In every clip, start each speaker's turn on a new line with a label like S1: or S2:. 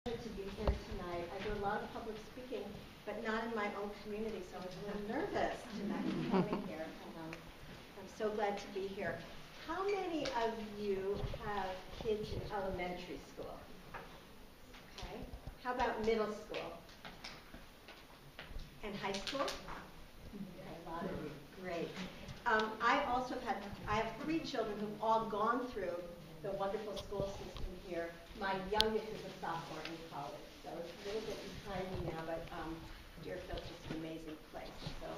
S1: To be here tonight. I do a lot of public speaking, but not in my own community, so I was a little nervous tonight coming here. And, I'm so glad to be here. How many of you have kids in elementary school? Okay. How about middle school? And high school? Okay, a lot of you. Great. I have 3 children who've all gone through the wonderful school system here. My youngest is a sophomore in college, so it's a little bit behind me now, but Deerfield's just an amazing place. So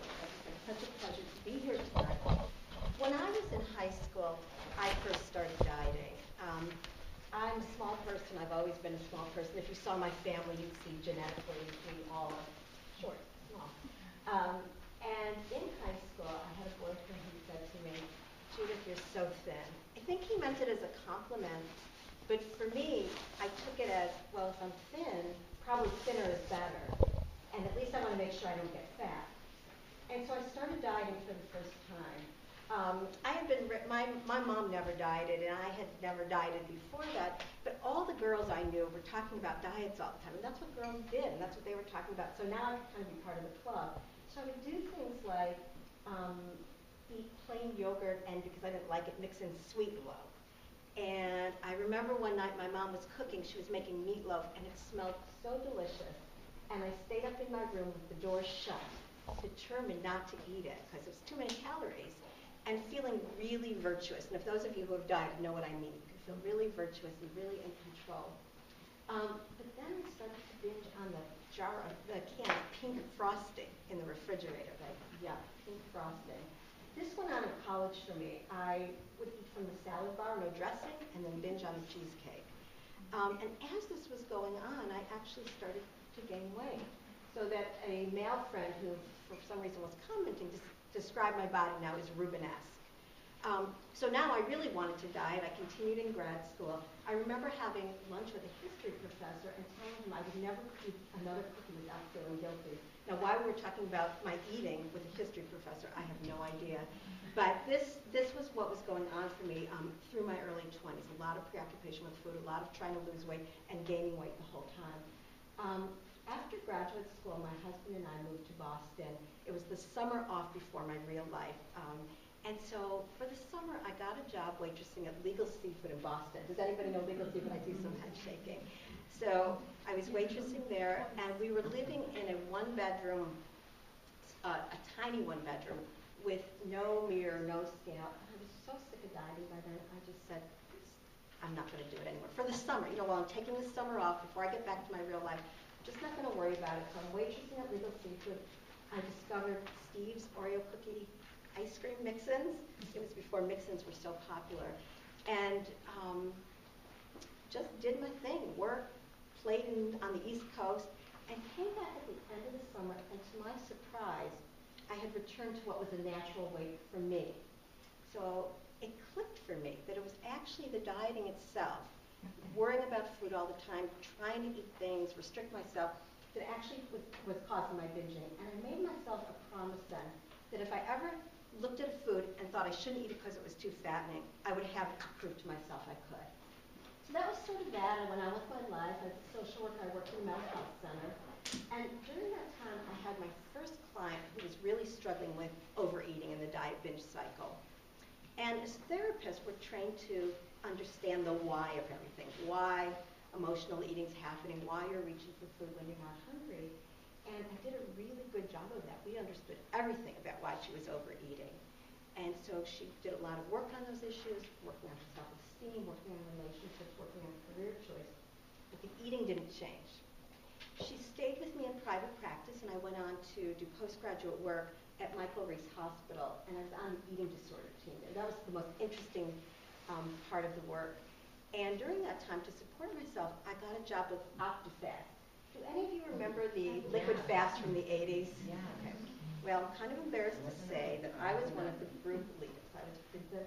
S1: it's such a pleasure to be here tonight. When I was in high school, I first started dieting. I'm a small person. I've always been a small person. If you saw my family, you'd see genetically we all are short, small. And in high school, I had a boyfriend who said to me, "Judith, you're so thin." I think he meant it as a compliment, but for me, I took it as, well, if I'm thin, probably thinner is better, and at least I want to make sure I don't get fat. And so I started dieting for the first time. My mom never dieted, and I had never dieted before that, but all the girls I knew were talking about diets all the time, and that's what girls did, and that's what they were talking about. So now I could kind of be part of the club. So I would do things like eat plain yogurt, and because I didn't like it, mix in sweet loaf. And I remember one night my mom was cooking, she was making meatloaf, and it smelled so delicious. And I stayed up in my room with the door shut, determined not to eat it, because it was too many calories, and feeling really virtuous. And if those of you who have dieted know what I mean, you can feel really virtuous and really in control. But then I started to binge on the can of pink frosting in the refrigerator, right? Yeah, pink frosting. This went on in college for me. I would eat from the salad bar, no dressing, and then binge on the cheesecake. And as this was going on, I actually started to gain weight. So that a male friend who, for some reason, was commenting, described my body now as Rubenesque. So now I really wanted to diet. I continued in grad school. I remember having lunch with a history professor and telling him I would never eat another cookie without feeling guilty. Now, why we were talking about my eating with a history professor, I have no idea. But this was what was going on for me through my early 20s. A lot of preoccupation with food, a lot of trying to lose weight and gaining weight the whole time. After graduate school, my husband and I moved to Boston. It was the summer off before my real life. And so for the summer, I got a job waitressing at Legal Seafood in Boston. Does anybody know Legal Seafood? I do some head shaking. So I was waitressing there, and we were living in a one-bedroom, a tiny one-bedroom, with no mirror, no scale. I was so sick of dieting by then, I just said, I'm not going to do it anymore. For the summer, while I'm taking the summer off, before I get back to my real life, I'm just not going to worry about it. So I'm waitressing at Legal Seafood. I discovered Steve's Oreo cookie ice cream mix-ins. It was before mix-ins were so popular. And just did my thing, worked, played on the East Coast, and came back at the end of the summer, and to my surprise, I had returned to what was a natural weight for me. So it clicked for me that it was actually the dieting itself, worrying about food all the time, trying to eat things, restrict myself, that actually was causing my binging. And I made myself a promise then that if I ever looked at a food and thought I shouldn't eat it because it was too fattening, I would have it to prove to myself I could. So that was sort of that. I went on with my life. As a social worker, I worked in the mental health center. And during that time, I had my first client who was really struggling with overeating in the diet binge cycle. And as therapists, we're trained to understand the why of everything, why emotional eating's happening, why you're reaching for food when you're not hungry. And I did a really good job of that. We understood everything about why she was overeating. And so she did a lot of work on those issues, working on her self-esteem, working on relationships, working on career choice. But the eating didn't change. She stayed with me in private practice, and I went on to do postgraduate work at Michael Reese Hospital, and I was on the eating disorder team. And that was the most interesting part of the work. And during that time, to support myself, I got a job with OptiFast. Do any of you remember the liquid fast from the 80s?
S2: Yeah.
S1: Okay. Well, I'm kind of embarrassed to say that I was one of the group leaders. I was in the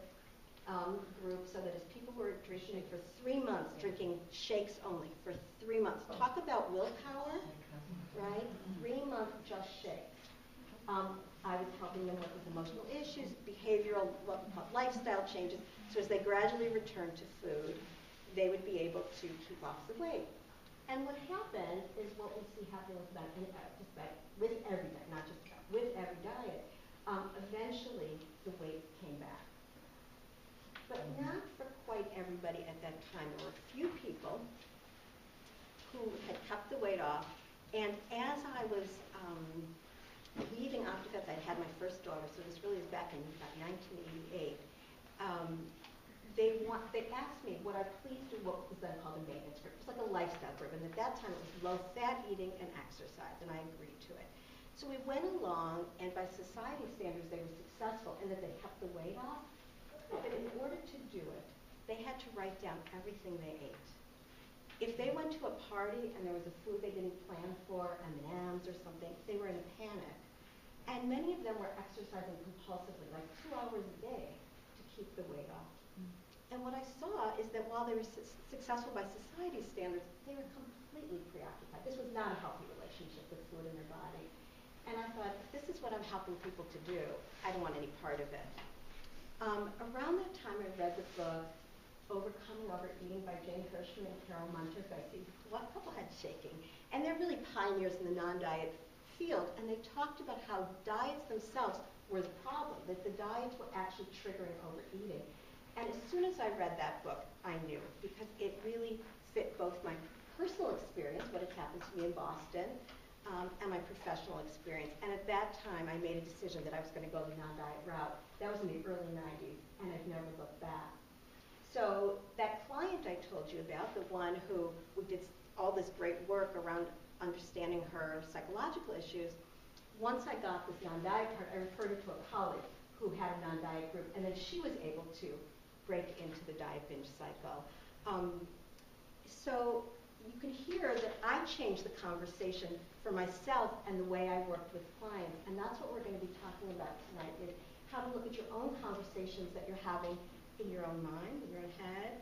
S1: group so that as people were drinking for 3 months, drinking shakes only for 3 months. Talk about willpower, right? 3 months just shakes. I was helping them with emotional issues, behavioral, what we call lifestyle changes. So as they gradually returned to food, they would be able to keep off the weight. And what happened is what we see happening with with every diet, not just about, with every diet. Eventually, the weight came back. But not for quite everybody at that time. There were a few people who had kept the weight off, and as I was leaving Optifeds, I'd had my first daughter, so this really is back in about 1988. They asked me, would I please do what was then called a maintenance group. It was like a lifestyle group, and at that time it was low-fat eating and exercise, and I agreed to it. So we went along, and by society standards, they were successful in that they kept the weight off, but in order to do it, they had to write down everything they ate. If they went to a party and there was a food they didn't plan for, M&Ms or something, they were in a panic. And many of them were exercising compulsively, like 2 hours a day, to keep the weight off. And what I saw is that while they were successful by society standards, they were completely preoccupied. This was not a healthy relationship with food in their body. And I thought, if this is what I'm helping people to do, I don't want any part of it. Around that time, I read the book, Overcoming Overeating by Jane Hirschman and Carol Munters. I see a couple heads shaking. And they're really pioneers in the non-diet field, and they talked about how diets themselves were the problem, that the diets were actually triggering overeating. And as soon as I read that book, I knew, because it really fit both my personal experience, what had happened to me in Boston, and my professional experience. And at that time, I made a decision that I was going to go the non-diet route. That was in the early 90s, and I've never looked back. So that client I told you about, the one who did all this great work around understanding her psychological issues, once I got this non-diet part, I referred her to a colleague who had a non-diet group, and then she was able to break into the diet binge cycle. So you can hear that I changed the conversation for myself and the way I worked with clients, and that's what we're going to be talking about tonight, is how to look at your own conversations that you're having in your own mind, in your own head,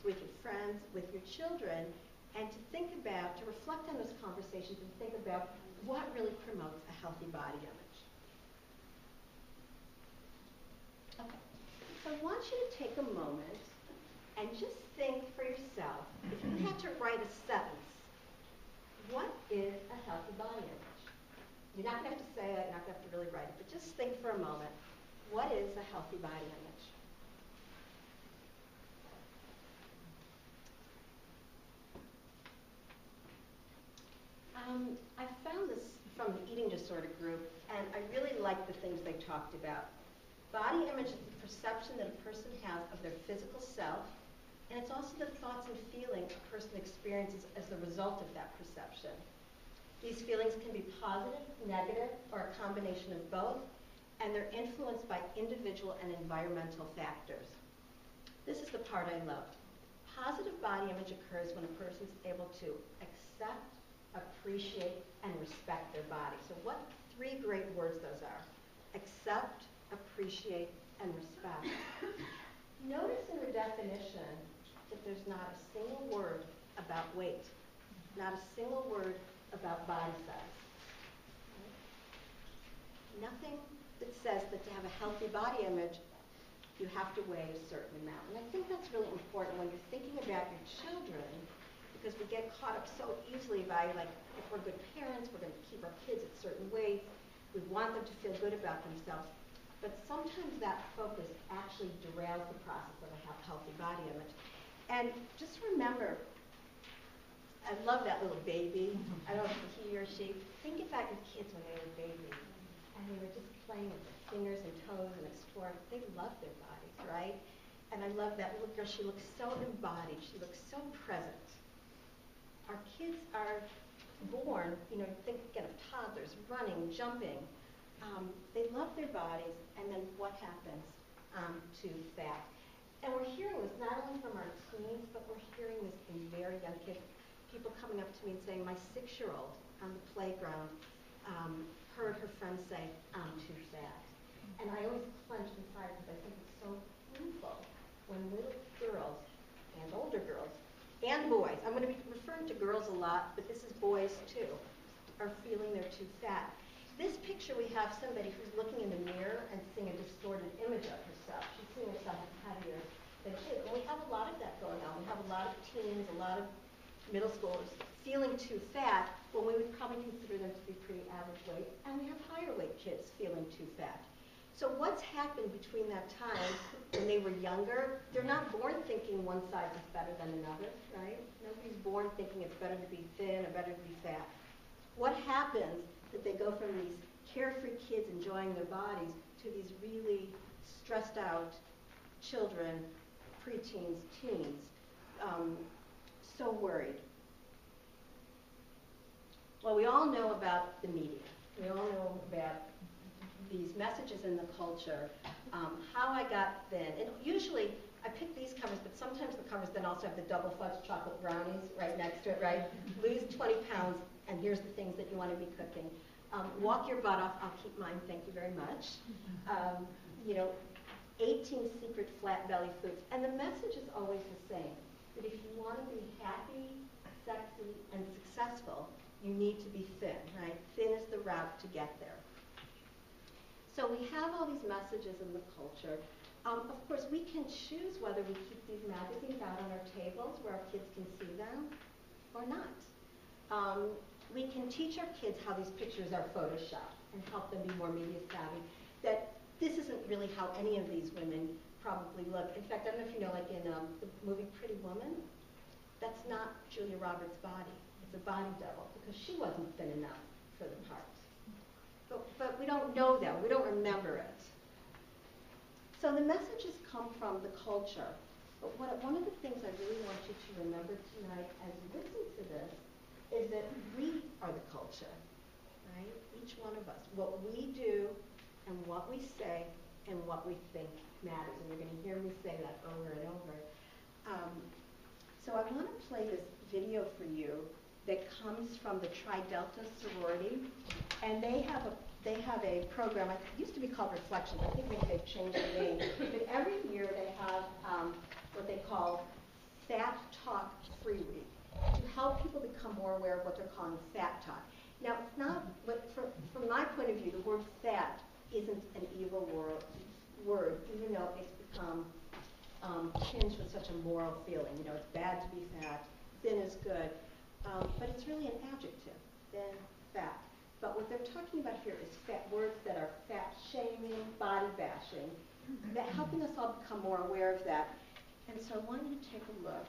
S1: with your friends, with your children, and to think about, to reflect on those conversations and think about what really promotes a healthy body image. Okay, so I want you to take a moment and just think for yourself, if you had to write a sentence, what is a healthy body image? You're not going to have to say it, you're not going to have to really write it, but just think for a moment, what is a healthy body image? I found this from the eating disorder group, and I really liked the things they talked about. Body image is the perception that a person has of their physical self, and it's also the thoughts and feelings a person experiences as the result of that perception. These feelings can be positive, negative, or a combination of both, and they're influenced by individual and environmental factors. This is the part I love. Positive body image occurs when a person is able to accept, appreciate, and respect their body. So what 3 great words those are. Accept, appreciate, and respect. Notice in the definition that there's not a single word about weight, not a single word about body size. Nothing that says that to have a healthy body image, you have to weigh a certain amount. And I think that's really important when you're thinking about your children, because we get caught up so easily by, like, if we're good parents, we're going to keep our kids at certain weights. We want them to feel good about themselves. But sometimes that focus actually derails the process of a healthy body image. And just remember, I love that little baby. I don't know if he or she. Think about your kids when they were babies, and they were just playing with their fingers and toes and exploring. They love their bodies, right? And I love that little girl. She looks so embodied. She looks so present. Our kids are born, think again of toddlers, running, jumping. They love their bodies, and then what happens to fat? And we're hearing this not only from our teens, but we're hearing this in very young kids. People coming up to me and saying, my 6-year-old on the playground heard her friends say, I'm too fat. And I always clench inside because I think it's so painful when little girls and older girls and boys, I'm going to be referring to girls a lot, but this is boys too, are feeling they're too fat. This picture, we have somebody who's looking in the mirror and seeing a distorted image of herself. She's seeing herself as heavier than she is. And we have a lot of that going on. We have a lot of teens, a lot of middle schoolers feeling too fat when we would probably consider them to be pretty average weight, and we have higher weight kids feeling too fat. So what's happened between that time when they were younger? They're not born thinking one size is better than another, right? Nobody's born thinking it's better to be thin or better to be fat. What happens is that they go from these carefree kids enjoying their bodies to these really stressed out children, preteens, teens, so worried. Well, we all know about the media. We all know about these messages in the culture, how I got thin. And usually, I pick these covers, but sometimes the covers then also have the double fudge chocolate brownies right next to it, right? Lose 20 pounds, and here's the things that you want to be cooking. Walk your butt off. I'll keep mine, thank you very much. 18 secret flat belly foods. And the message is always the same, that if you want to be happy, sexy, and successful, you need to be thin, right? Thin is the route to get there. So we have all these messages in the culture. Of course, we can choose whether we keep these magazines out on our tables where our kids can see them or not. We can teach our kids how these pictures are photoshopped and help them be more media savvy, that this isn't really how any of these women probably look. In fact, I don't know if you know, like in the movie Pretty Woman, that's not Julia Roberts' body. It's a body double because she wasn't thin enough for the part. But we don't know that. We don't remember it. So the messages come from the culture. But one of the things I really want you to remember tonight as you listen to this is that we are the culture, right? Each one of us. What we do and what we say and what we think matters. And you're going to hear me say that over and over. So I want to play this video for you that comes from the Tri Delta sorority, and they have a program. It used to be called Reflections. I think maybe they've changed the name. But every year they have what they call Fat Talk Free Week to help people become more aware of what they're calling fat talk. Now, it's not. But from my point of view, the word fat isn't an evil word, even though it's become tinged with such a moral feeling. You know, it's bad to be fat. Thin is good. But it's really an adjective, thin, fat. But what they're talking about here is words that are fat shaming, body bashing, that helping us all become more aware of that. And so I want you to take a look.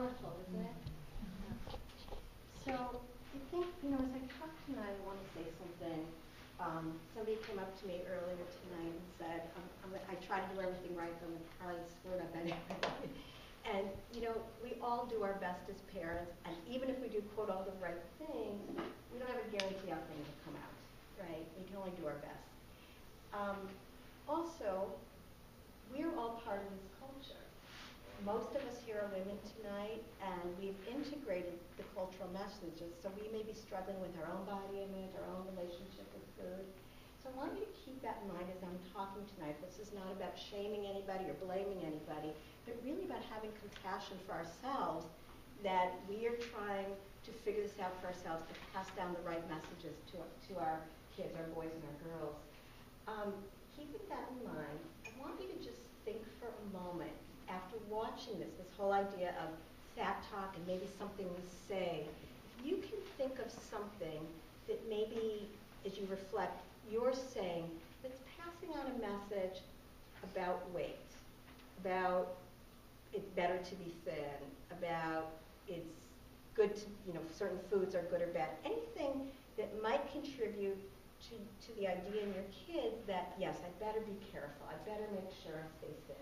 S1: powerful, isn't it? So I think, as I talk tonight, I want to say something. Somebody came up to me earlier tonight and said, I try to do everything right, but I'm probably screwed up anyway. And, we all do our best as parents, and even if we do, quote, all the right things, we don't have a guarantee how things will come out, right? We can only do our best. Also, we're all part of this culture. Most of us here are women tonight, and we've integrated the cultural messages, so we may be struggling with our own body image, our own relationship with food. So I want you to keep that in mind as I'm talking tonight. This is not about shaming anybody or blaming anybody, but really about having compassion for ourselves, that we are trying to figure this out for ourselves, to pass down the right messages to our kids, our boys and our girls. Keeping that in mind, I want you to just think for a moment, after watching this whole idea of fat talk and maybe something we say, if you can think of something that maybe, as you reflect, you're saying that's passing on a message about weight, about it's better to be thin, about it's good to, certain foods are good or bad, anything that might contribute to the idea in your kids that, yes, I better be careful, I better make sure I stay thin.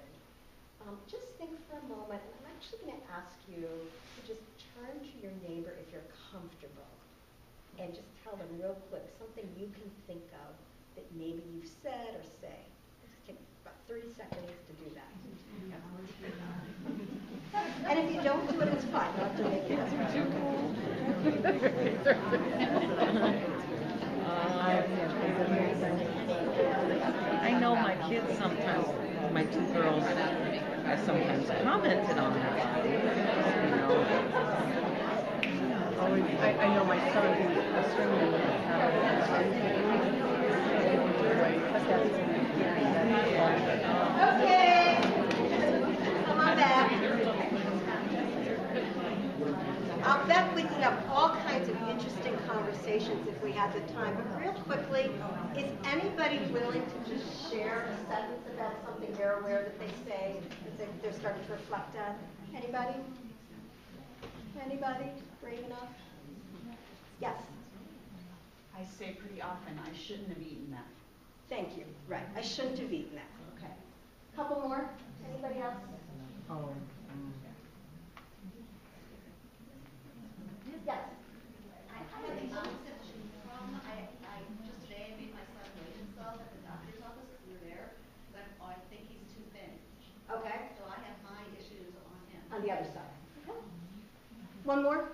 S1: Just think for a moment, and I'm actually going to ask you to just turn to your neighbor if you're comfortable, and just tell them real quick something you can think of that maybe you've said or say. Just take about 30 seconds to do that. And if you don't do it, it's fine. You don't have to make it.
S2: I know my kids sometimes, my two girls, have sometimes commented on their body.
S3: I know my son who's a swimmer
S1: Okay. Come on back. I'll bet we could have all kinds of interesting conversations if we had the time. But real quickly, is anybody willing to just share a sentence about something they're aware that they say that they're starting to reflect on? Anybody? Anybody? Brave enough? Yes?
S4: I say pretty often, I shouldn't have eaten that.
S1: Thank you. Right. I shouldn't have eaten that. Okay. Couple more? Anybody else? Yes.
S5: I have the opposite problem. Just today I made my son weigh himself at the doctor's office because we were there. But I think he's too thin.
S1: Okay.
S5: So I have my issues on him.
S1: On the other side. Okay. One more?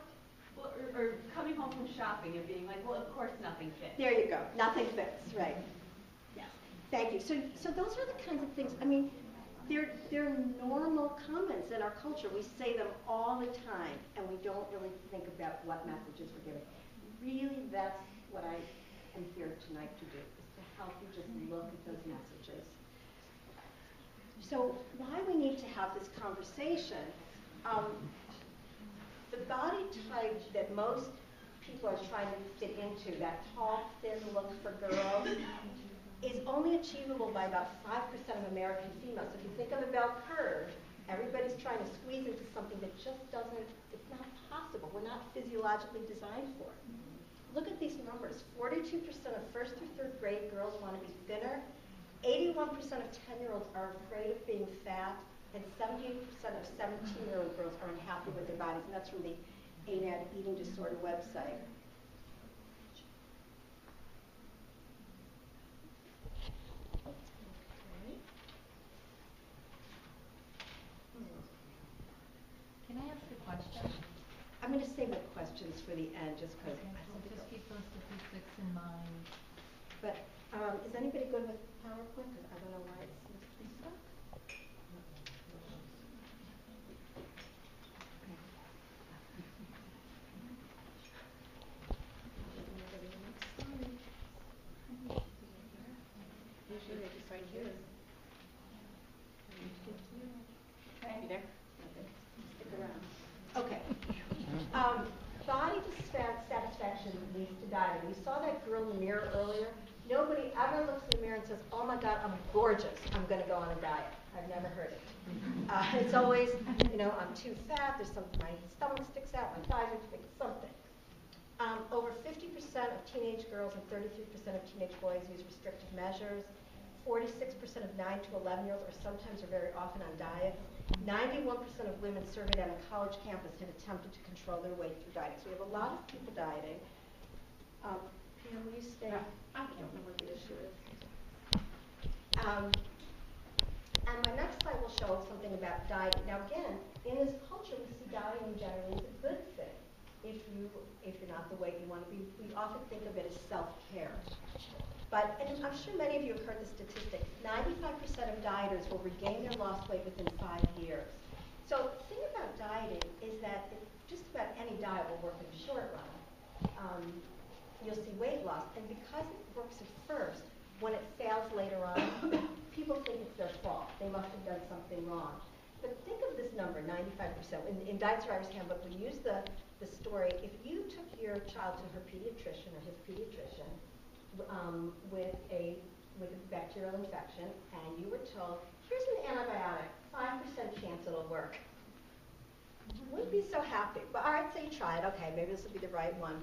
S6: Well, or coming home from shopping and being like, well, of course nothing fits.
S1: There you go. Nothing fits. Right. Yes. Thank you. So those are the kinds of things. I mean, they're normal comments in our culture. We say them all the time, and we don't really think about what messages we're giving. Really, that's what I am here tonight to do, is to help you just look at those messages. So why we need to have this conversation, the body type that most people are trying to fit into, that tall, thin look for girls, is only achievable by about 5% of American females. So if you think of a bell curve, everybody's trying to squeeze into something that just doesn't, it's not possible. We're not physiologically designed for it. Look at these numbers. 42% of first through third grade girls want to be thinner. 81% of 10-year-olds are afraid of being fat. And 78% of 17-year-old girls are unhappy with their bodies. And that's from the ANAD Eating Disorder website.
S7: Can I ask a question?
S1: I'm going to save the questions for the end just because
S7: Okay, so just keep those statistics in mind.
S1: But is anybody good with PowerPoint? Because I don't know why it's stuck. Usually they're just right here. Okay. You there? Okay. Stick around. Okay. Body satisfaction leads to dieting. We saw that girl in the mirror earlier. Nobody ever looks in the mirror and says, oh my God, I'm gorgeous. I'm going to go on a diet. I've never heard it. It's always, I'm too fat, my stomach sticks out, my thighs are too big, something. Over 50% of teenage girls and 33% of teenage boys use restrictive measures. 46% of 9 to 11-year-olds are sometimes or very often on diets. 91% of women surveyed on a college campus had attempted to control their weight through dieting. So we have a lot of people dieting. Pam, will you stay? I don't know what the issue is. And my next slide will show something about dieting. Now again, in this culture, we see dieting generally as a good thing. If you're not the weight you want to be, we often think of it as self-care. But, and I'm sure many of you have heard the statistic, 95% of dieters will regain their lost weight within 5 years. So the thing about dieting is that just about any diet will work in the short run. You'll see weight loss, and because it works at first, when it fails later on, people think it's their fault. They must have done something wrong. But think of this number, 95%. In Diet Survivor's Handbook, we use the story, if you took your child to her pediatrician or his pediatrician with a bacterial infection, and you were told, here's an antibiotic, 5% chance it'll work. Wouldn't be so happy. But all right, so you try it. Okay, maybe this will be the right one.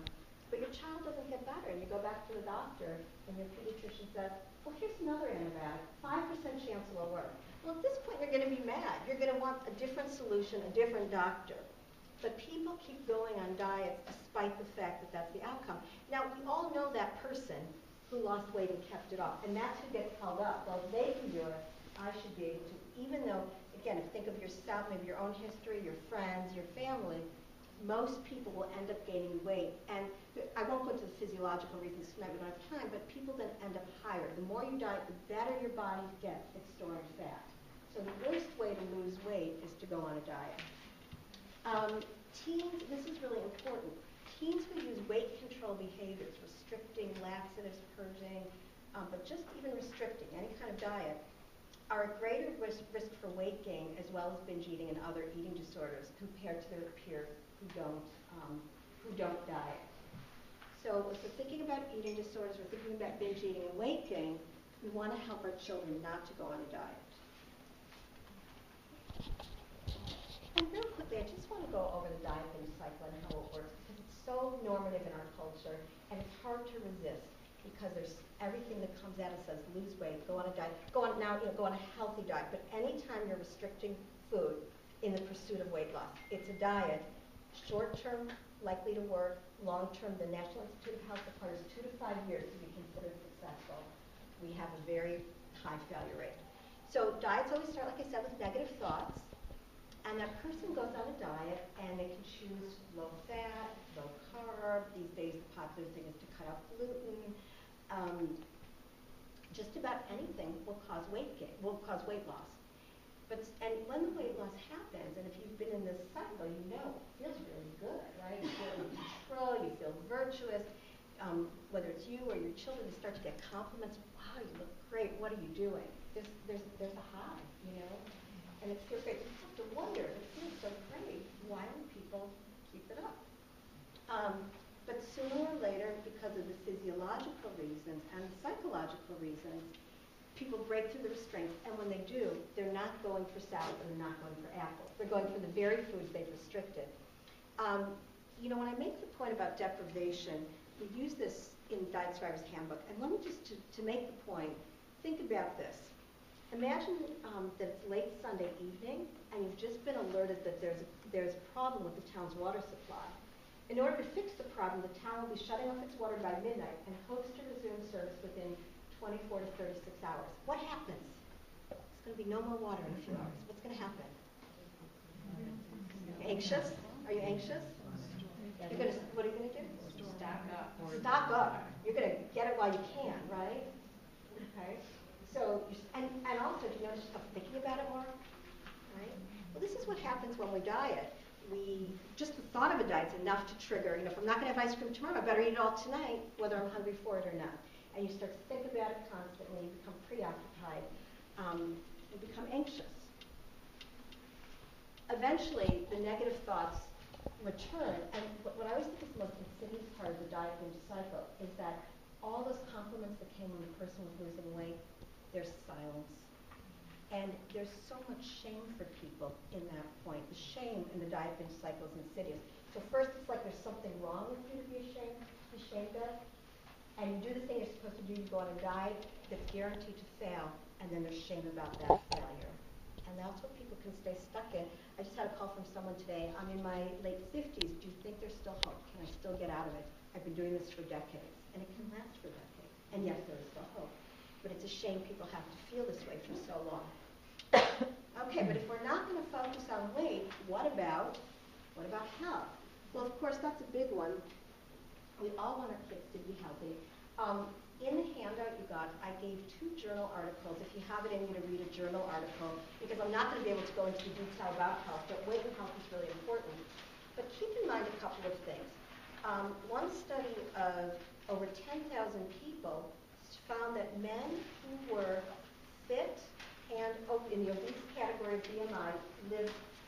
S1: But your child doesn't get better, and you go back to the doctor, and your pediatrician says, well, here's another antibiotic, 5% chance it'll work. Well, at this point, you're going to be mad. You're going to want a different solution, a different doctor. But people keep going on diets despite the fact that that's the outcome. Now, we all know that person who lost weight and kept it off, and that's who gets held up. Well, if they can do it, I should be able to, even though, again, if think of yourself, maybe your own history, your friends, your family, most people will end up gaining weight. And I won't go into the physiological reasons tonight, we don't have time, but people then end up higher. The more you diet, the better your body gets at storing fat. So the worst way to lose weight is to go on a diet. Teens, this is really important. Teens who use weight control behaviors, restricting, laxatives, purging, but just even restricting any kind of diet, are at greater risk for weight gain as well as binge eating and other eating disorders compared to their peers who don't diet. So if we're thinking about eating disorders, we're thinking about binge eating and weight gain, we want to help our children not to go on a diet. And real quickly, I just want to go over the diet binge cycle and how it works because it's so normative in our culture and it's hard to resist because there's everything that comes at us says lose weight, go on a diet, go on a healthy diet. But anytime you're restricting food in the pursuit of weight loss, it's a diet. Short-term, likely to work. Long-term, the National Institute of Health requires 2 to 5 years to be considered successful. We have a very high failure rate. So diets always start, like I said, with negative thoughts. And that person goes on a diet, and they can choose low fat, low carb. These days, the popular thing is to cut out gluten. Just about anything will cause weight gain, will cause weight loss. And when the weight loss happens, and if you've been in this cycle, you know it feels really good, right? You feel in control, you feel virtuous. Whether it's you or your children, you start to get compliments. Wow, you look great. What are you doing? There's a high, and it feels great. You have to wonder, it feels so great. Why don't people keep it up? But sooner or later, because of the physiological reasons and the psychological reasons, people break through the restraints, and when they do, they're not going for salad and they're not going for apples. They're going for the very foods they've restricted. When I make the point about deprivation, we use this in Diet Survivor's Handbook, and let me just, to make the point, think about this. Imagine that it's late Sunday evening, and you've just been alerted that there's a problem with the town's water supply. In order to fix the problem, the town will be shutting off its water by midnight and hopes to resume service within 24 to 36 hours. What happens? There's going to be no more water in a few hours. What's going to happen? Anxious? Are you anxious? What are you going to do?
S6: Stock up.
S1: Stock up. You're going to get it while you can, right? Okay. So, and also, do you notice yourself thinking about it more? Right? Well, this is what happens when we diet. Just the thought of a diet is enough to trigger, if I'm not going to have ice cream tomorrow, I better eat it all tonight, whether I'm hungry for it or not. And you start to think about it constantly, you become preoccupied, and become anxious. Eventually, the negative thoughts return, and what I always think is the most insidious part of the diet binge cycle is that all those compliments that came when the person was losing weight, there's silence. And there's so much shame for people in that point. The shame in the diet binge cycle is insidious. So first it's like there's something wrong with you to be ashamed of. And you do the thing you're supposed to do, you go on a diet that's guaranteed to fail, and then there's shame about that failure. And that's what people can stay stuck in. I just had a call from someone today. I'm in my late 50s. Do you think there's still hope? Can I still get out of it? I've been doing this for decades. And it can last for decades. And yes, there is still hope. But it's a shame people have to feel this way for so long. Okay, but if we're not going to focus on weight, what about health? Well, of course, that's a big one. We all want our kids to be healthy. In the handout you got, I gave 2 journal articles. If you have it in you to read a journal article, because I'm not going to be able to go into the detail about health, but weight and health is really important. But keep in mind a couple of things. One study of over 10,000 people found that men who were fit and in the obese category of BMI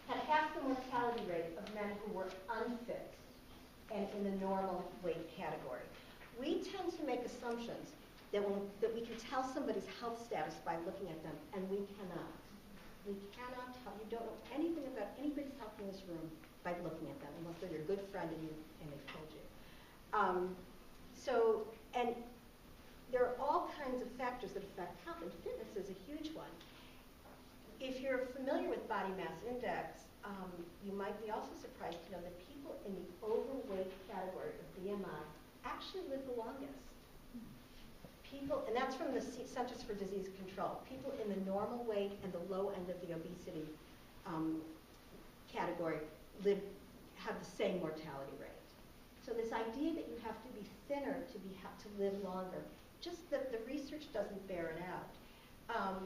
S1: had half the mortality rate of men who were unfit and in the normal weight category. We tend to make assumptions that we can tell somebody's health status by looking at them, and we cannot. We cannot tell. You don't know anything about anybody's health in this room by looking at them, unless they're your good friend and they've told you. And there are all kinds of factors that affect health, and fitness is a huge one. If you're familiar with body mass index, you might be also surprised to know that people in the overweight category of BMI actually live the longest. People, and that's from the Centers for Disease Control. People in the normal weight and the low end of the obesity category have the same mortality rate. So this idea that you have to be thinner to live longer, just that the research doesn't bear it out.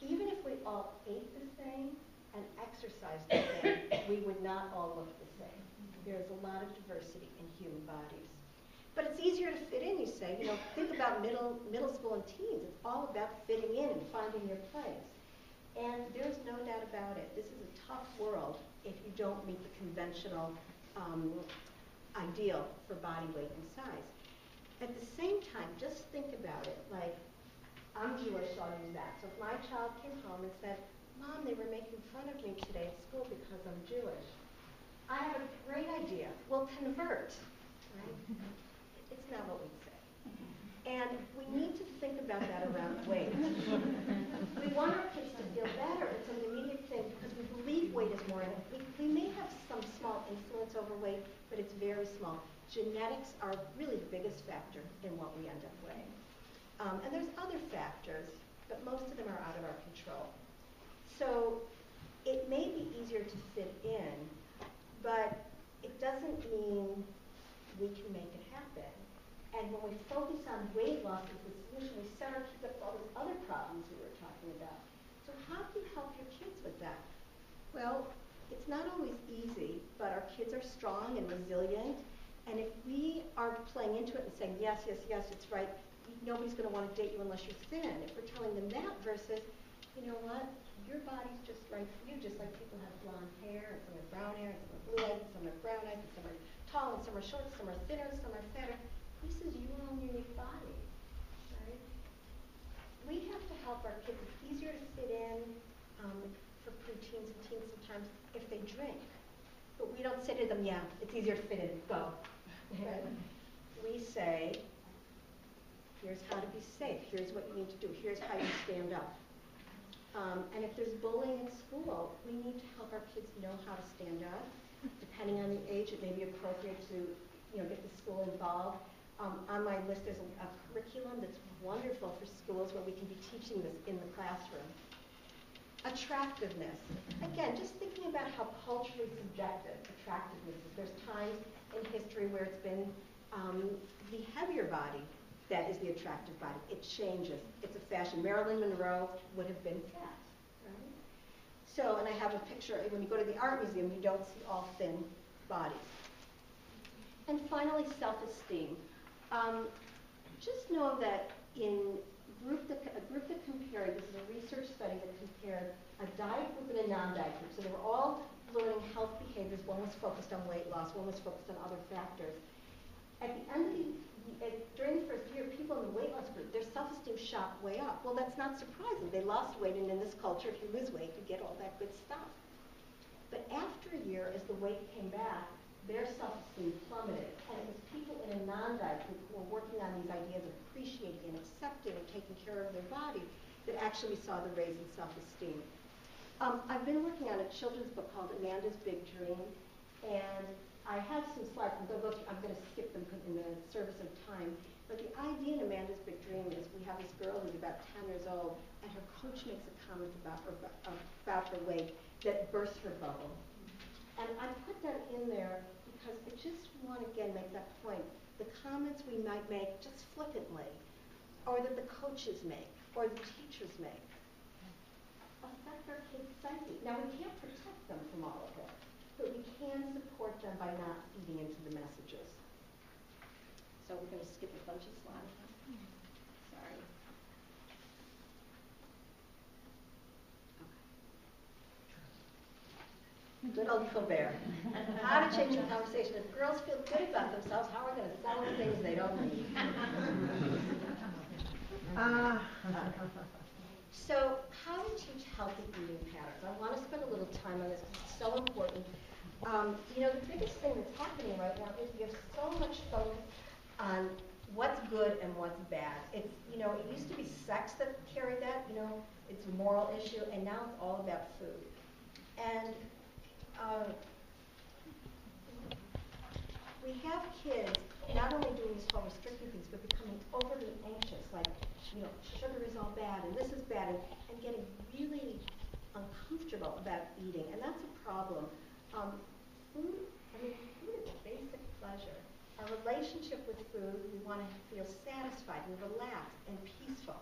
S1: Even if we all ate the same and exercised the same, we would not all look the same. There's a lot of diversity in human bodies. But it's easier to fit in, you say. You know, think about middle school and teens. It's all about fitting in and finding your place. And there's no doubt about it. This is a tough world if you don't meet the conventional ideal for body weight and size. At the same time, just think about it. Like, I'm Jewish, so I'll use that. So if my child came home and said, Mom, they were making fun of me today at school because I'm Jewish, I have a great idea. We'll convert, right? It's not what we say. And we need to think about that around weight. We want our kids to feel better. It's an immediate thing because we believe weight is more. We may have some small influence over weight, but it's very small. Genetics are really the biggest factor in what we end up weighing. And there's other factors, but most of them are out of our control. So it may be easier to fit in, but it doesn't mean we can make it happen. And when we focus on weight loss as the solution, we set our kids up for all those other problems we were talking about. So how do you help your kids with that? Well, it's not always easy, but our kids are strong and resilient. And if we are playing into it and saying, yes, yes, yes, it's right, nobody's going to want to date you unless you're thin. If we're telling them that versus, you know what, your body's just right for you, just like people have blonde hair, and some have brown hair, and some have blue eyes, and some have brown eyes, and some are tall, and some are short, some are thinner, some are fatter. This is your own unique body, right? We have to help our kids. It's easier to fit in for preteens and teens sometimes if they drink. But we don't say to them, yeah, it's easier to fit in, go. Right? We say, here's how to be safe. Here's what you need to do. Here's how you stand up. And if there's bullying in school, we need to help our kids know how to stand up. Depending on the age, it may be appropriate to, get the school involved. On my list, there's a curriculum that's wonderful for schools where we can be teaching this in the classroom. Attractiveness. Again, just thinking about how culturally subjective attractiveness is. There's times in history where it's been the heavier body that is the attractive body. It changes. It's a fashion. Marilyn Monroe would have been fat, right? So, and I have a picture. When you go to the art museum, you don't see all thin bodies. And finally, self-esteem. Just know that in a group that compared, this is a research study that compared a diet group and a non-diet group. So they were all learning health behaviors. One was focused on weight loss. One was focused on other factors. At the end of during the first year, people in the weight loss group, their self-esteem shot way up. Well, that's not surprising. They lost weight, and in this culture, if you lose weight, you get all that good stuff. But after a year, as the weight came back, their self-esteem plummeted. And it was people in a non-diet group who were working on these ideas of appreciating and accepting and taking care of their body that actually saw the raise in self-esteem. I've been working on a children's book called Amanda's Big Dream, and I have some slides. I'm going to skip them in the service of time. But the idea in Amanda's Big Dream is we have this girl who's about 10 years old, and her coach makes a comment about her weight that bursts her bubble. And I put that in there because I just want to, again, make that point. The comments we might make just flippantly, or that the coaches make, or the teachers make, affect our kids' psyche. Now, we can't protect them from all of it, but we can support them by not feeding into the messages. So we're going to skip a bunch of slides. Sorry. Okay. Good old Colbert. How to change the conversation. If girls feel good about themselves, how are we going to sell them things they don't need? So, how to teach healthy eating patterns. I want to spend a little time on this because it's so important. The biggest thing that's happening right now is we have so much focus on what's good and what's bad. It used to be sex that carried that, it's a moral issue, and now it's all about food. And we have kids not only doing these whole restricting things, but becoming overly anxious, like, sugar is all bad, and this is bad, and getting really uncomfortable about eating, and that's a problem. Food is a basic pleasure. Our relationship with food, we want to feel satisfied and relaxed and peaceful.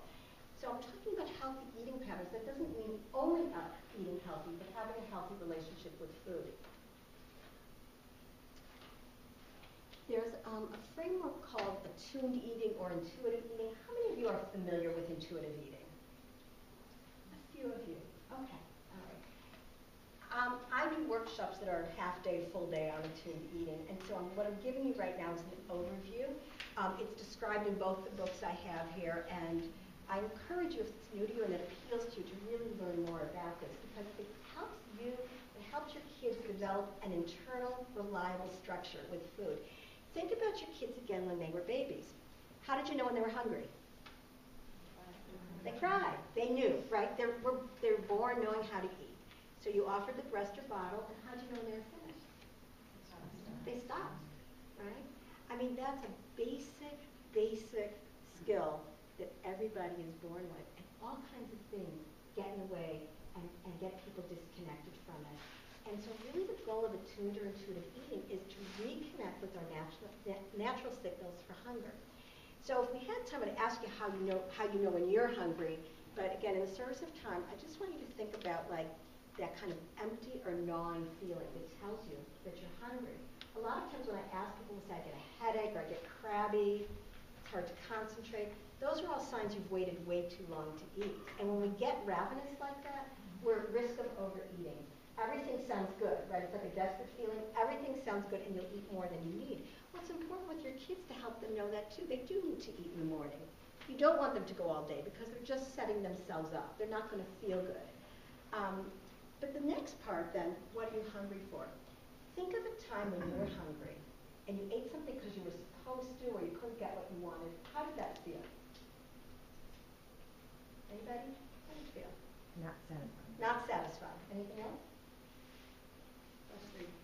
S1: So I'm talking about healthy eating patterns. That doesn't mean only eating healthy, but having a healthy relationship with food. There's a framework called attuned eating or intuitive eating. How many of you are familiar with intuitive eating? A few of you. Okay. I do workshops that are half day, full day on attuned eating, and so what I'm giving you right now is an overview. It's described in both the books I have here, and I encourage you, if it's new to you and it appeals to you, to really learn more about this, because it helps you, it helps your kids develop an internal, reliable structure with food. Think about your kids again when they were babies. How did you know when they were hungry? They cried. They knew, right? They're born knowing how to eat. So you offered the breast or bottle, and how did you know when they were finished? They stopped, right? I mean, that's a basic skill that everybody is born with. And all kinds of things get in the way and get people disconnected from it. And so really the goal of attuned or intuitive eating is to reconnect with our natural signals for hunger. So if we had time, I'd ask you how you know when you're hungry. But again, in the service of time, I just want you to think about like that kind of empty or gnawing feeling that tells you that you're hungry. A lot of times when I ask people to say I get a headache or I get crabby, it's hard to concentrate, those are all signs you've waited way too long to eat. And when we get ravenous like that, we're at risk of overeating. Everything sounds good, right? It's like a desperate feeling. Everything sounds good and you'll eat more than you need. What's important with your kids to help them know that too. They do need to eat in the morning. You don't want them to go all day because they're just setting themselves up. They're not going to feel good. But the next part then, what are you hungry for? Think of a time when you were hungry and you ate something because you were supposed to or you couldn't get what you wanted. How did that feel? Anybody? How did it feel?
S3: Not satisfied.
S1: Not satisfied. Anything else?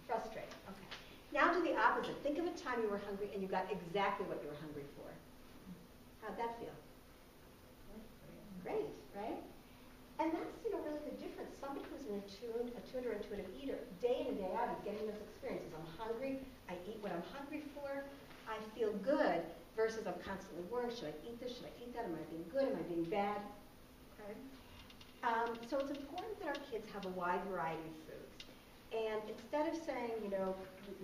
S1: Frustrated. Okay. Now do the opposite. Think of a time you were hungry and you got exactly what you were hungry for. How'd that feel? Great, right? And that's, really the difference. Somebody who's an attuned or intuitive eater, day in and day out, is getting those experiences. I'm hungry, I eat what I'm hungry for, I feel good, versus I'm constantly worrying, should I eat this, should I eat that, am I being good, am I being bad? Okay. So it's important that our kids have a wide variety of foods. And instead of saying, we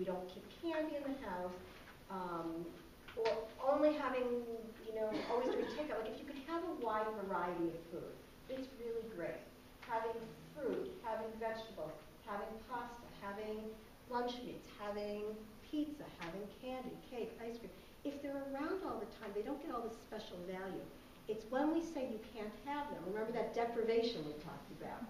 S1: don't keep candy in the house, or only having, always doing takeout, like if you could have a wide variety of food, it's really great. Having fruit, having vegetables, having pasta, having lunch meats, having pizza, having candy, cake, ice cream. If they're around all the time, they don't get all this special value. It's when we say you can't have them. Remember that deprivation we talked about.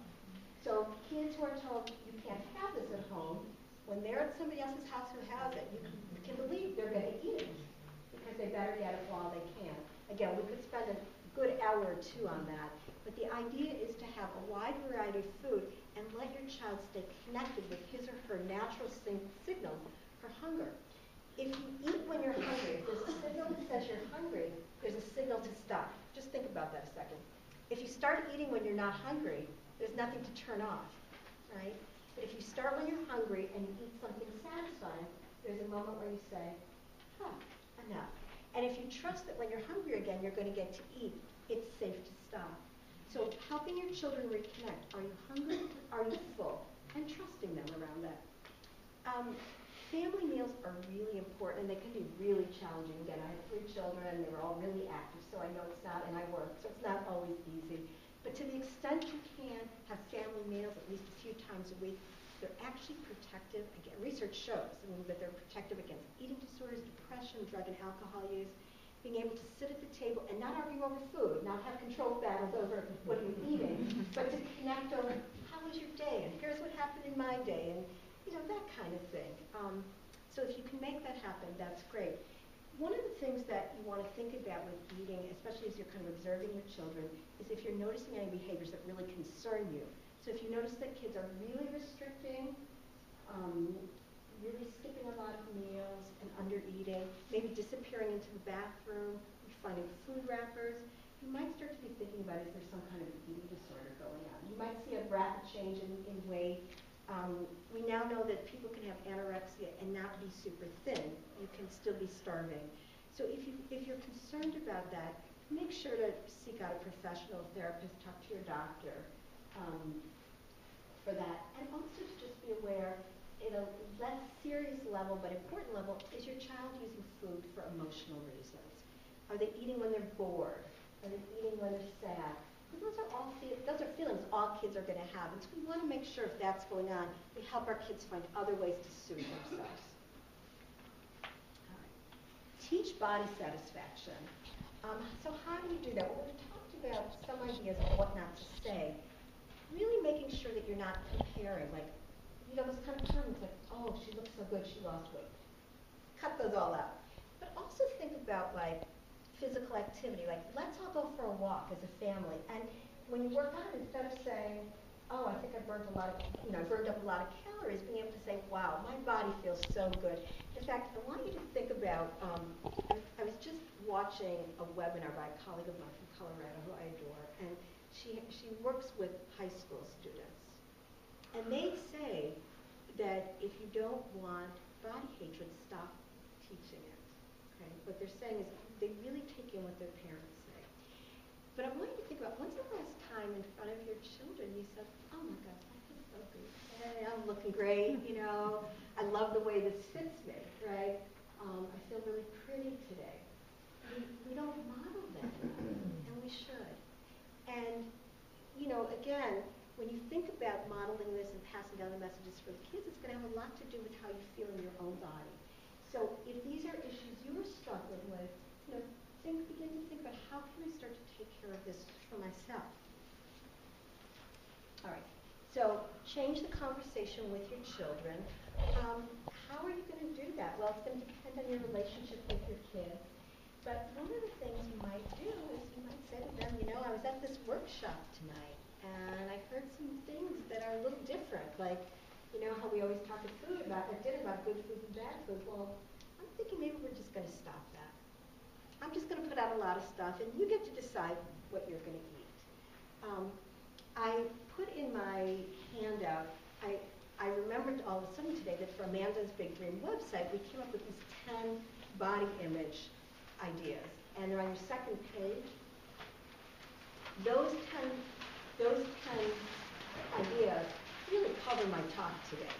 S1: So kids who are told you can't have this at home, when they're at somebody else's house who has it, you can believe they're going to eat it because they better get it while they can. Again, we could spend a good hour or two on that, but the idea is to have a wide variety of food and let your child stay connected with his or her natural signal for hunger. If you eat when you're hungry, if there's a signal that says you're hungry, there's a signal to stop. Just think about that a second. If you start eating when you're not hungry, there's nothing to turn off, right? But if you start when you're hungry and you eat something satisfying, there's a moment where you say, enough. And if you trust that when you're hungry again, you're going to get to eat, it's safe to stop. So helping your children reconnect. Are you hungry? Are you full? And trusting them around that. Family meals are really important, and they can be really challenging. Again, I have 3 children, and they were all really active, so I know it's not, and I work, so it's not always easy. But to the extent you can have family meals at least a few times a week, they're actually protective. Again, research shows that they're protective against eating disorders, depression, drug and alcohol use. Being able to sit at the table and not argue over food, not have control battles over what you're eating, but to connect over how was your day, and here's what happened in my day, and that kind of thing. So if you can make that happen, that's great. One of the things that you want to think about with eating, especially as you're kind of observing your children, is if you're noticing any behaviors that really concern you. So if you notice that kids are really restricting, really skipping a lot of meals and under-eating, maybe disappearing into the bathroom, finding food wrappers, you might start to be thinking about, is there some kind of eating disorder going on? You might see a rapid change in weight. We now know that people can have anorexia and not be super thin. You can still be starving. So if you're concerned about that, make sure to seek out a professional therapist, talk to your doctor for that. And also to just be aware, at a less serious level but important level, is your child using food for emotional reasons? Are they eating when they're bored? Are they eating when they're sad? Because those are feelings all kids are going to have. And so we want to make sure if that's going on, we help our kids find other ways to soothe themselves. All right. Teach body satisfaction. So how do you do that? Well, we talked about some ideas of what not to say. Really making sure that you're not comparing. Like, those kind of comments like, oh, she looks so good, she lost weight. Cut those all out. But also think about, like, physical activity. Like, let's all go for a walk as a family. And when you work out, instead of saying, oh, I think I burned up a lot of calories, being able to say, wow, my body feels so good. In fact, I want you to think about, I was just watching a webinar by a colleague of mine from Colorado who I adore, and she works with high school students. And they say that if you don't want body hatred, stop teaching it. Okay? What they're saying is they really take in what their parents say. But I want you to think about, when's the last time in front of your children you said, oh my gosh, I feel so good. Hey, I'm looking great, I love the way this fits me, right? I feel really pretty today. We don't model that enough, and we should. And, again, when you think about modeling this and passing down the messages for the kids, it's going to have a lot to do with how you feel in your own body. So if these are issues you're struggling with, begin to think about how can I start to take care of this for myself. All right. So change the conversation with your children. How are you going to do that? Well, it's going to depend on your relationship with your kids. But one of the things you might do is you might say to them, I was at this workshop tonight, and I heard some things that are a little different. Like, how we always talk about good food and bad food. Well, I'm thinking maybe we're just going to stop that. I'm just going to put out a lot of stuff, and you get to decide what you're going to eat. I put in my handout, I remembered all of a sudden today that for Amanda's Big Dream website, we came up with these 10 body image ideas. And they're on your second page. Those 10 ideas really cover my talk today.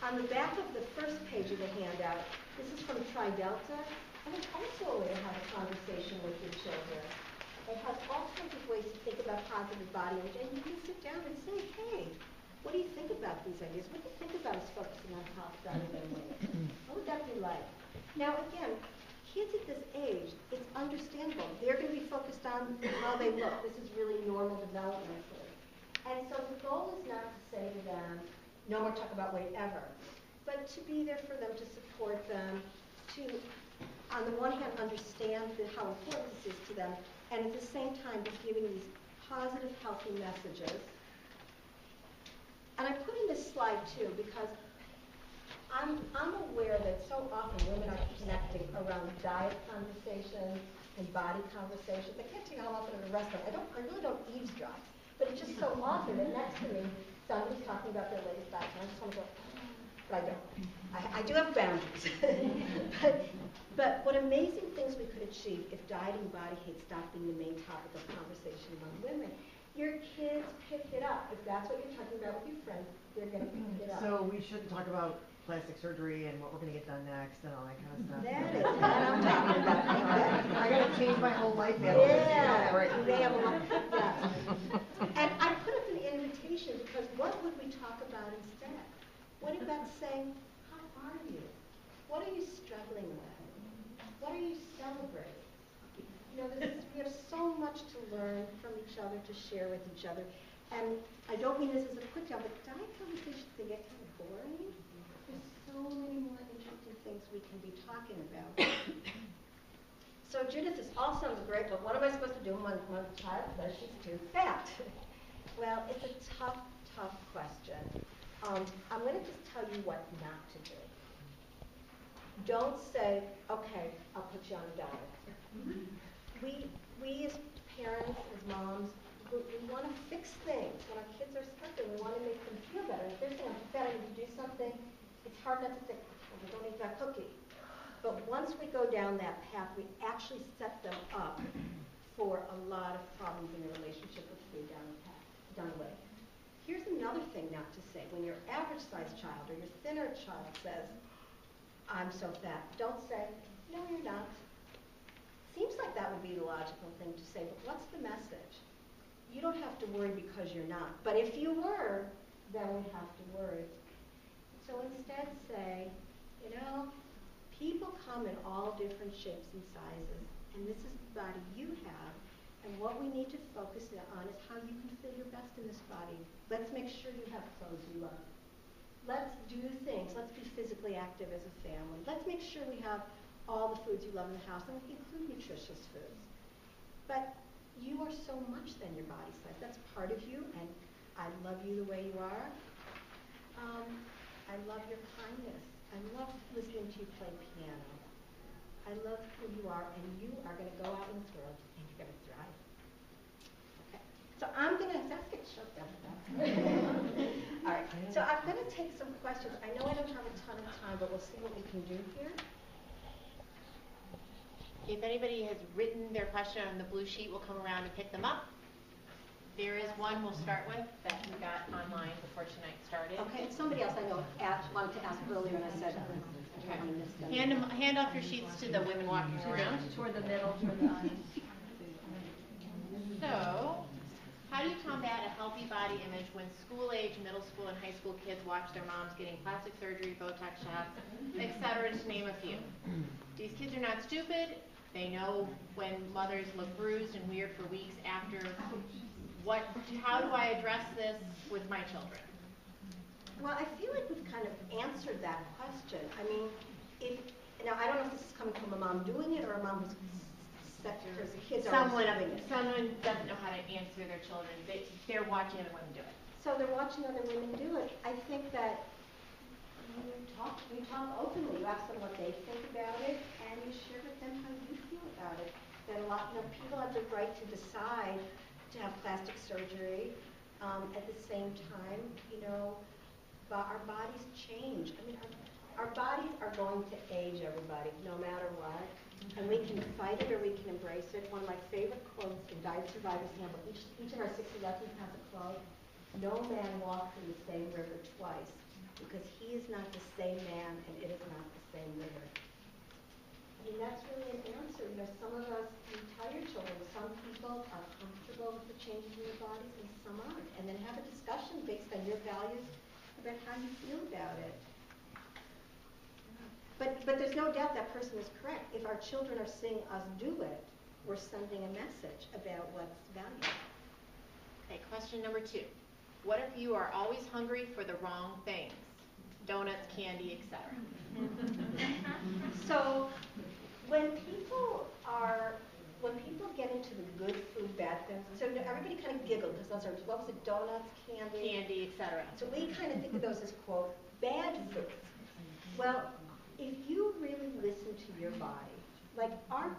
S1: On the back of the first page of the handout, this is from Tri Delta, and it's also a way to have a conversation with your children. It has all kinds of ways to think about positive body image, and you can sit down and say, hey, what do you think about these ideas? What do you think about us focusing on health rather than weight. What would that be like? Now, again, kids at this age, it's understandable. They're going to be focused on how they look. This is really normal developmentally. And so the goal is not to say to them, no more talk about weight ever, but to be there for them, to support them, to, on the one hand, understand how important this is to them, and at the same time, just giving these positive, healthy messages. And I put in this slide, too, because I'm aware that so often women are connecting around diet conversations and body conversations. I can't tell you how often at a restaurant, I really don't eavesdrop, but it's just so often that next to me, somebody's talking about their latest diet, and I just want to go, but I don't. I do have boundaries. but what amazing things we could achieve if dieting and body hate stopped being the main topic of conversation among women. Your kids pick it up. If that's what you're talking about with your friends, they're going to pick it up.
S3: So we shouldn't talk about plastic surgery and what we're going to get done next and all that kind of stuff.
S1: That is what I'm talking about.
S3: I got to change my whole life now.
S1: Yeah,
S3: Right.
S1: And I put up an invitation because what would we talk about instead? What about saying, how are you? What are you struggling with? What are you celebrating? You know, we have so much to learn from each other, to share with each other. And I don't mean this as a quick job, but diet conversations, they get kind of boring. There's so many more interesting things we can be talking about. So Judith, this all sounds great, but what am I supposed to do when a child says she's too fat? Well, it's a tough, tough question. I'm going to just tell you what not to do. Don't say, okay, I'll put you on a diet. We as parents, as moms, we want to fix things. When our kids are struggling, we want to make them feel better. If they're saying, I'm too fat, I need to do something, it's hard not to say, well, don't eat that cookie. But once we go down that path, we actually set them up for a lot of problems in their relationship with food down the way. Here's another thing not to say. When your average-sized child or your thinner child says, I'm so fat, don't say, no, you're not. Seems like that would be the logical thing to say, but what's the message? You don't have to worry because you're not. But if you were, then we have to worry. So instead say, you know, people come in all different shapes and sizes, and this is the body you have, and what we need to focus on is how you can feel your best in this body. Let's make sure you have clothes you love. Let's do things. Let's be physically active as a family. Let's make sure we have all the foods you love in the house, and include nutritious foods. But you are so much than your body size. That's part of you, and I love you the way you are. I love your kindness. I love listening to you play piano. I love who you are, and you are going to go out in the world, and you're going to thrive. Okay. So I'm going to, that's get shut down. All right. So I'm going to take some questions. I know I don't have a ton of time, but we'll see what we can do here.
S8: If anybody has written their question on the blue sheet, we'll come around and pick them up. There is one we'll start with that we got online before tonight started.
S1: Okay, and somebody else I know wanted to ask earlier, and I said, I missed them.
S8: Hand off your sheets to the women walking around.
S7: Toward the middle, toward the audience.
S8: So, how do you combat a healthy body image when school-age, middle school, and high school kids watch their moms getting plastic surgery, Botox shots, etc., to name a few? These kids are not stupid. They know when mothers look bruised and weird for weeks after. How do I address this with my children?
S1: Well, I feel like we've kind of answered that question. I mean, now I don't know if this is coming from a mom doing it or a mom who's her kids are observing it.
S8: Someone doesn't know how to answer their children. They're watching other women do it.
S1: So they're watching other women do it. I think that you talk openly. You ask them what they think about it, and you share with them how you feel about it. That a lot, people have the right to decide to have plastic surgery. At the same time, but our bodies change. I mean, our bodies are going to age, everybody, no matter what. And we can fight it or we can embrace it. One of my favorite quotes in Diet Survivor's Handbook, each of our 60 lessons has a quote. No man walks in the same river twice, because he is not the same man and it is not the same river. I mean, that's really an answer. Some of us, we tell your children, some people are comfortable with the changes in their bodies and some aren't. And then have a discussion based on your values about how you feel about it. But there's no doubt that person is correct. If our children are seeing us do it, we're sending a message about what's valuable.
S8: Okay, question number 2. What if you are always hungry for the wrong things? Donuts, candy, etc.
S1: So when people get into the good food, bad things, so everybody kind of giggled because those are, what was it, donuts, candy?
S8: Candy, etc.
S1: So we kind of think of those as, quote, bad foods. Well, if you really listen to your body, like our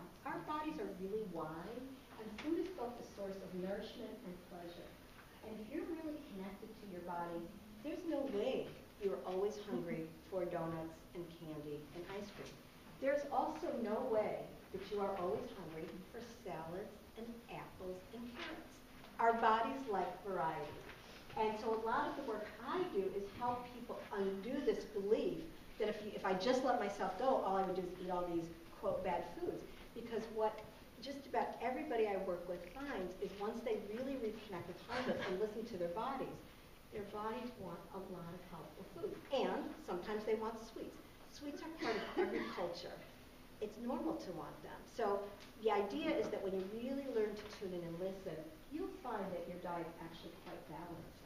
S1: bodies are really wide, and food is both a source of nourishment and pleasure. And if you're really connected to your body, there's no way you're always hungry for donuts and candy and ice cream. There's also no way that you are always hungry for salads and apples and carrots. Our bodies like variety. And so a lot of the work I do is help people undo this belief that if I just let myself go, all I would do is eat all these, quote, bad foods. Because what just about everybody I work with finds is once they really reconnect with hunger and listen to their bodies want a lot of helpful food. And sometimes they want sweets. Sweets are part of every culture. It's normal to want them. So the idea is that when you really learn to tune in and listen, you'll find that your diet's actually quite balanced.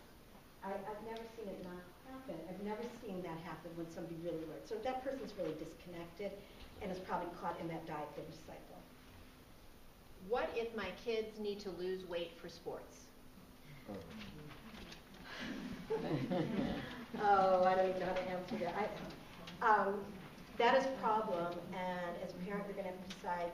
S1: I've never seen it not happen. I've never seen that happen when somebody really learns. So that person's really disconnected and is probably caught in that diet binge cycle.
S8: What if my kids need to lose weight for sports?
S1: Oh, I don't even know how to answer that. That is a problem, and as a parent, you're going to have to decide,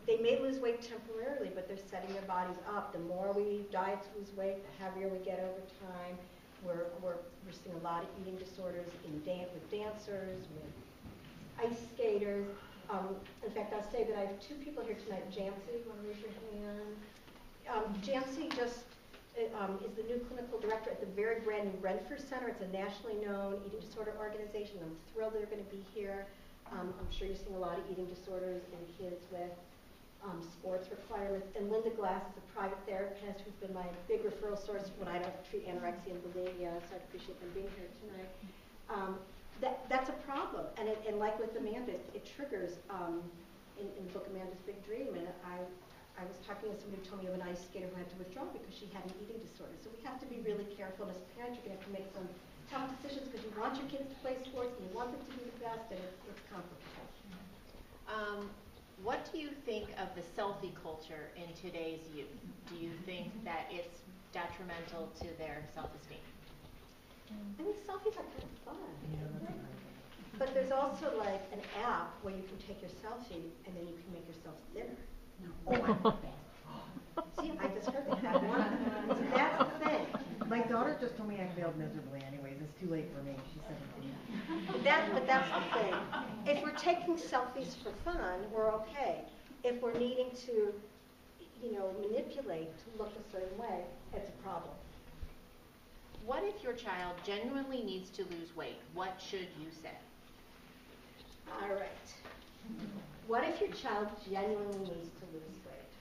S1: they may lose weight temporarily, but they're setting their bodies up. The more diets lose weight, the heavier we get over time. We're seeing a lot of eating disorders with dancers, with ice skaters. In fact, I'll say that I have 2 people here tonight. Jancy, you want to raise your hand? Jancy just is the new clinical director at the very brand new Renfrew Center. It's a nationally known eating disorder organization. I'm thrilled they're going to be here. I'm sure you're seeing a lot of eating disorders in kids with sports requirements. And Linda Glass is a private therapist who's been my big referral source when I don't treat anorexia and bulimia, so I appreciate them being here tonight. That's a problem. And like with Amanda, it triggers in the book Amanda's Big Dream. And I was talking to somebody who told me of an ice skater who had to withdraw because she had an eating disorder. So we have to be really careful. And as parents, you're going to have to make some tough decisions because you want your kids to play sports and you want them to be the best, and it's complicated.
S8: What do you think of the selfie culture in today's youth? Do you think that it's detrimental to their self-esteem?
S1: I mean, selfies are kind of fun. But there's also like an app where you can take your selfie and then you can make yourself thinner. See, I just heard that. So that's the thing.
S3: My daughter just told me I failed miserably anyways. It's too late for me. She's 17.
S1: But that's the thing. If we're taking selfies for fun, we're okay. If we're needing to, manipulate to look a certain way, it's a problem.
S8: What if your child genuinely needs to lose weight? What should you say?
S1: All right. What if your child genuinely needs to lose weight?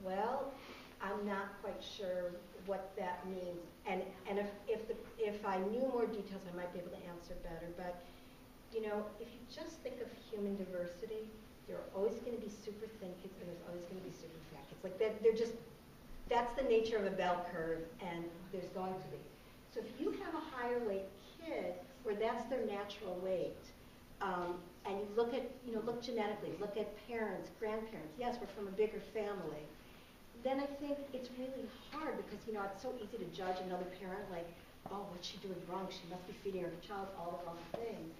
S1: Well, I'm not quite sure what that means. And if I knew more details, I might be able to answer better. But, if you just think of human diversity, there are always going to be super thin kids and there's always going to be super fat kids. Like that's the nature of a bell curve, and there's going to be. So if you have a higher weight kid where that's their natural weight, and you look genetically, look at parents, grandparents, yes, we're from a bigger family, then I think it's really hard because, it's so easy to judge another parent like, oh, what's she doing wrong? She must be feeding her child all the wrong things.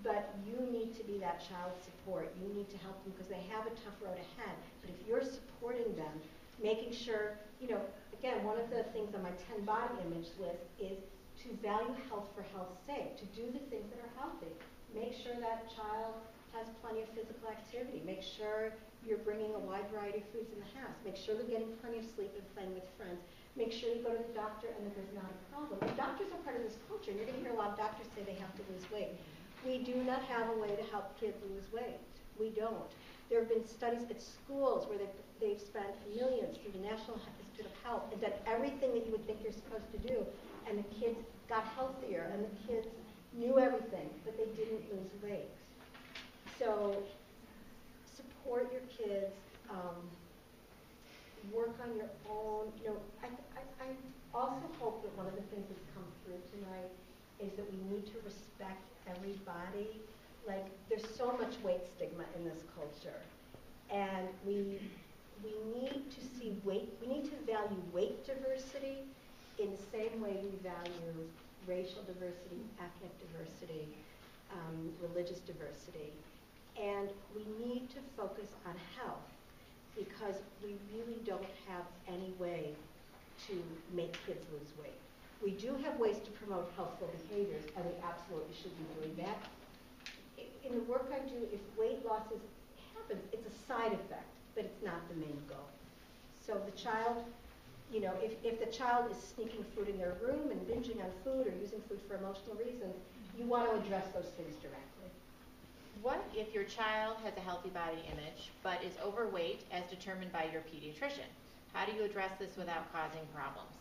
S1: But you need to be that child's support. You need to help them because they have a tough road ahead. But if you're supporting them, making sure, again, one of the things on my 10 body image list is to value health for health's sake, to do the things that are healthy. Make sure that child has plenty of physical activity. Make sure you're bringing a wide variety of foods in the house. Make sure they're getting plenty of sleep and playing with friends. Make sure you go to the doctor and that there's not a problem. The doctors are part of this culture, and you're going to hear a lot of doctors say they have to lose weight. We do not have a way to help kids lose weight. We don't. There have been studies at schools where they've spent millions through the National Institute of Health and done everything that you would think you're supposed to do, and the kids got healthier, and the kids knew everything, but they didn't lose weight. So support your kids, work on your own. You know, I also hope that one of the things that's come through tonight is that we need to respect everybody. Like, there's so much weight stigma in this culture, and we need to see weight. We need to value weight diversity in the same way we value racial diversity, ethnic diversity, religious diversity, and we need to focus on health, because we really don't have any way to make kids lose weight. We do have ways to promote healthful behaviors, and we absolutely should be doing that. In the work I do, if weight loss happens, it's a side effect, but it's not the main goal. So the child, you know, if the child is sneaking food in their room and binging on food or using food for emotional reasons, you want to address those things directly.
S8: What if your child has a healthy body image but is overweight as determined by your pediatrician? How do you address this without causing problems?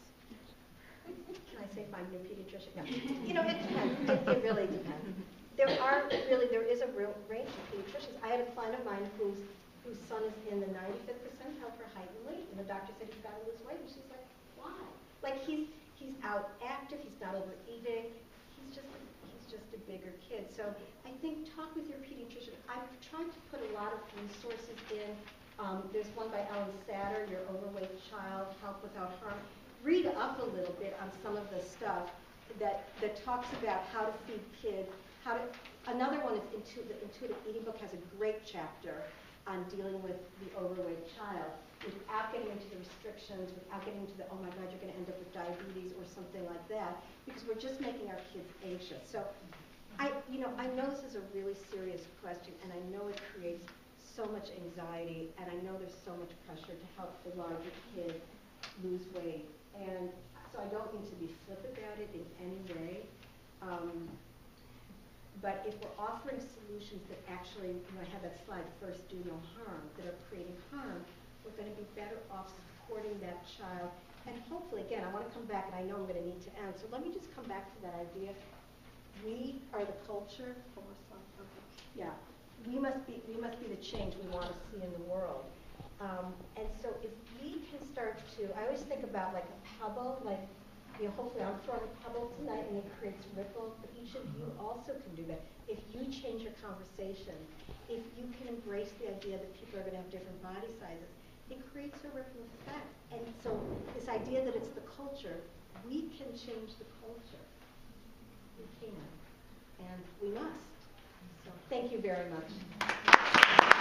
S1: Can I say find a new pediatrician? No. You know, it depends. It really depends. There is a real range of pediatricians. I had a client of mine whose son is in the 95th percentile for height and weight, and the doctor said he's got to lose weight, and she's like, why? Like, he's out active, he's not overeating, he's just a bigger kid. So I think talk with your pediatrician. I've tried to put a lot of resources in. There's one by Ellen Satter, Your Overweight Child, Help Without Harm. Read up a little bit on some of the stuff that talks about how to feed kids. Another one is the Intuitive Eating book has a great chapter on dealing with the overweight child without getting into the restrictions, without getting into the, oh my God, you're going to end up with diabetes or something like that, because we're just making our kids anxious. So I know this is a really serious question, and I know it creates so much anxiety, and I know there's so much pressure to help the larger kid lose weight. And so I don't mean to be flip about it in any way. But if we're offering solutions that actually, I have that slide, first do no harm, that are creating harm, we're going to be better off supporting that child. And hopefully, again, I want to come back, and I know I'm going to need to end, so let me just come back to that idea. We are the culture. Yeah. We must be the change we want to see in the world. And so if we can start to, I always think about like a pebble, like, hopefully I'm throwing a pebble tonight and it creates ripples, but each of you also can do that. If you change your conversation, if you can embrace the idea that people are going to have different body sizes, it creates a ripple effect. And so this idea that it's the culture, we can change the culture. We can. And we must. So thank you very much.